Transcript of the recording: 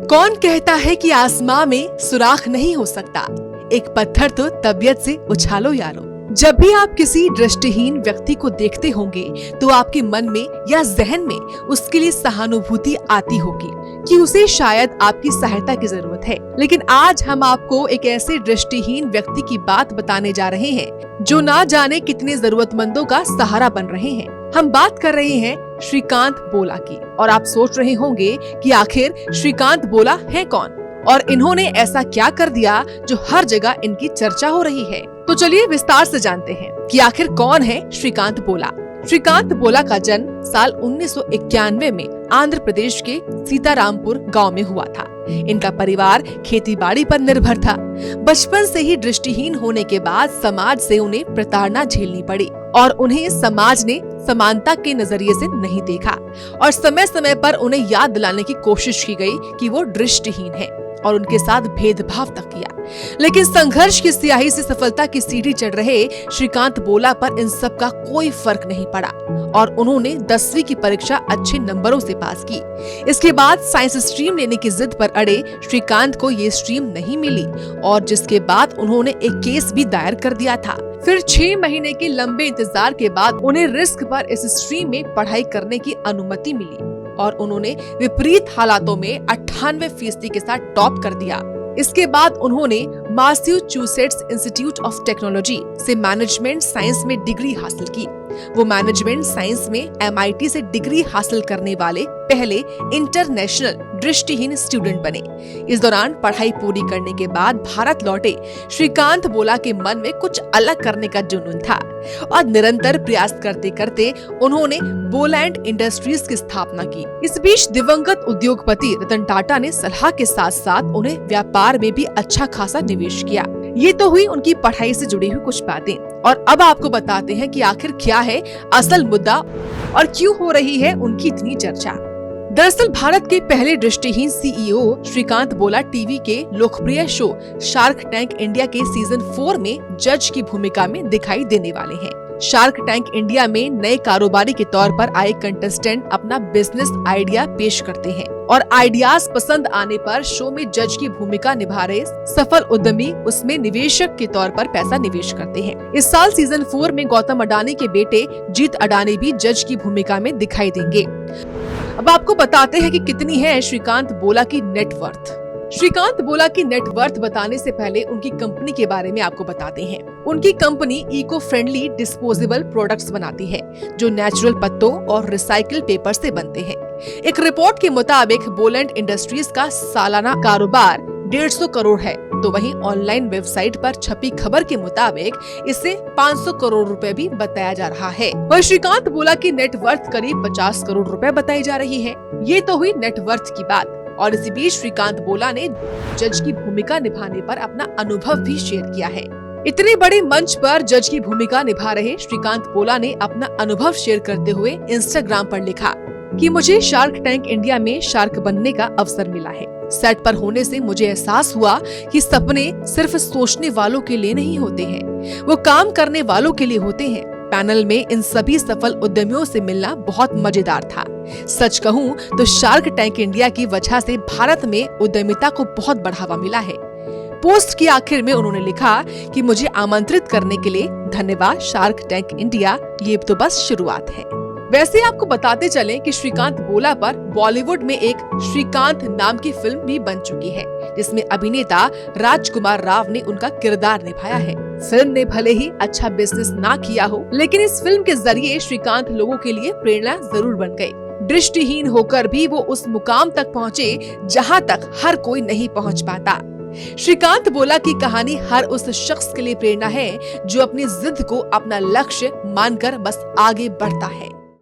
कौन कहता है कि आसमां में सुराख नहीं हो सकता, एक पत्थर तो तबीयत से उछालो यारो। जब भी आप किसी दृष्टिहीन व्यक्ति को देखते होंगे तो आपके मन में या जहन में उसके लिए सहानुभूति आती होगी कि उसे शायद आपकी सहायता की जरूरत है। लेकिन आज हम आपको एक ऐसे दृष्टिहीन व्यक्ति की बात बताने जा रहे हैं जो ना जाने कितने जरूरतमंदों का सहारा बन रहे हैं। हम बात कर रहे हैं श्रीकांत बोला की। और आप सोच रहे होंगे कि आखिर श्रीकांत बोला है कौन और इन्होंने ऐसा क्या कर दिया जो हर जगह इनकी चर्चा हो रही है। तो चलिए विस्तार से जानते हैं कि आखिर कौन है श्रीकांत बोला। श्रीकांत बोला का जन्म साल 1991 में आंध्र प्रदेश के सीतारामपुर गांव में हुआ था। इनका परिवार खेतीबाड़ी पर निर्भर था। बचपन से ही दृष्टिहीन होने के बाद समाज से उन्हें प्रताड़ना झेलनी पड़ी और उन्हें समाज ने समानता के नजरिए से नहीं देखा और समय समय पर उन्हें याद दिलाने की कोशिश की गई कि वो दृष्टिहीन है और उनके साथ भेदभाव तक किया। लेकिन संघर्ष की स्याही से सफलता की सीढ़ी चढ़ रहे श्रीकांत बोला पर इन सब का कोई फर्क नहीं पड़ा और उन्होंने 10वीं की परीक्षा अच्छे नंबरों से पास की। इसके बाद साइंस स्ट्रीम लेने की जिद पर अड़े श्रीकांत को ये स्ट्रीम नहीं मिली और जिसके बाद उन्होंने एक केस भी दायर कर दिया था। फिर 6 महीने के लंबे इंतजार के बाद उन्हें रिस्क पर इस स्ट्रीम में पढ़ाई करने की अनुमति मिली और उन्होंने विपरीत हालातों में 98% के साथ टॉप कर दिया। इसके बाद उन्होंने मैसाचुसेट्स इंस्टीट्यूट ऑफ टेक्नोलॉजी से मैनेजमेंट साइंस में डिग्री हासिल की। वो मैनेजमेंट साइंस में MIT से डिग्री हासिल करने वाले पहले इंटरनेशनल दृष्टिहीन स्टूडेंट बने। इस दौरान पढ़ाई पूरी करने के बाद भारत लौटे श्रीकांत बोला के मन में कुछ अलग करने का जुनून था और निरंतर प्रयास करते करते उन्होंने बोलैंड इंडस्ट्रीज की स्थापना की। इस बीच दिवंगत उद्योगपति रतन टाटा ने सलाह के साथ साथ उन्हें व्यापार में भी अच्छा खासा निवेश किया। ये तो हुई उनकी पढ़ाई से जुड़ी हुई कुछ बातें और अब आपको बताते हैं कि आखिर क्या है असल मुद्दा और क्यों हो रही है उनकी इतनी चर्चा। दरअसल भारत के पहले दृष्टिहीन CEO श्रीकांत बोला टीवी के लोकप्रिय शो शार्क टैंक इंडिया के सीजन 4 में जज की भूमिका में दिखाई देने वाले हैं। शार्क टैंक इंडिया में नए कारोबारी के तौर पर आए कंटेस्टेंट अपना बिजनेस आइडिया पेश करते हैं और आइडियाज पसंद आने पर शो में जज की भूमिका निभा रहे सफल उद्यमी उसमें निवेशक के तौर पर पैसा निवेश करते हैं। इस साल सीजन 4 में गौतम अडानी के बेटे जीत अडानी भी जज की भूमिका में दिखाई देंगे। अब आपको बताते हैं कि कितनी है श्रीकांत बोला की नेटवर्थ। श्रीकांत बोला की नेटवर्थ बताने से पहले उनकी कंपनी के बारे में आपको बताते हैं। उनकी company eco friendly disposable products बनाती है जो नेचुरल पत्तों और रिसाइकिल पेपर से बनते हैं। एक रिपोर्ट के मुताबिक बोलैंड इंडस्ट्रीज का सालाना कारोबार 150 करोड़ है, तो वहीं ऑनलाइन वेबसाइट पर छपी खबर के मुताबिक इसे 500 करोड़ रुपए भी बताया जा रहा है। वह श्रीकांत बोला की नेटवर्थ करीब 50 करोड़ रुपए बताई जा रही है। ये तो हुई नेटवर्थ की बात और इसी बीच श्रीकांत बोला ने जज की भूमिका निभाने पर अपना अनुभव भी शेयर किया है। इतने बड़े मंच पर जज की भूमिका निभा रहे श्रीकांत बोला ने अपना अनुभव शेयर करते हुए इंस्टाग्राम पर लिखा कि मुझे शार्क टैंक इंडिया में शार्क बनने का अवसर मिला है। सेट पर होने से मुझे एहसास हुआ कि सपने सिर्फ सोचने वालों के लिए नहीं होते हैं, वो काम करने वालों के लिए होते हैं। पैनल में इन सभी सफल उद्यमियों से मिलना बहुत मजेदार था। सच कहूं तो शार्क टैंक इंडिया की वजह से भारत में उद्यमिता को बहुत बढ़ावा मिला है। पोस्ट के आखिर में उन्होंने लिखा कि मुझे आमंत्रित करने के लिए धन्यवाद शार्क टैंक इंडिया, ये तो बस शुरुआत है। वैसे आपको बताते चलें कि श्रीकांत बोला पर बॉलीवुड में एक श्रीकांत नाम की फिल्म भी बन चुकी है जिसमें अभिनेता राजकुमार राव ने उनका किरदार निभाया है। फिल्म ने भले ही अच्छा बिजनेस ना किया हो, लेकिन इस फिल्म के जरिए श्रीकांत लोगों के लिए प्रेरणा जरूर बन गए। दृष्टिहीन होकर भी वो उस मुकाम तक पहुँचे जहाँ तक हर कोई नहीं पहुँच पाता। श्रीकांत बोला की कहानी हर उस शख्स के लिए प्रेरणा है जो अपनी जिद को अपना लक्ष्य मानकर बस आगे बढ़ता है।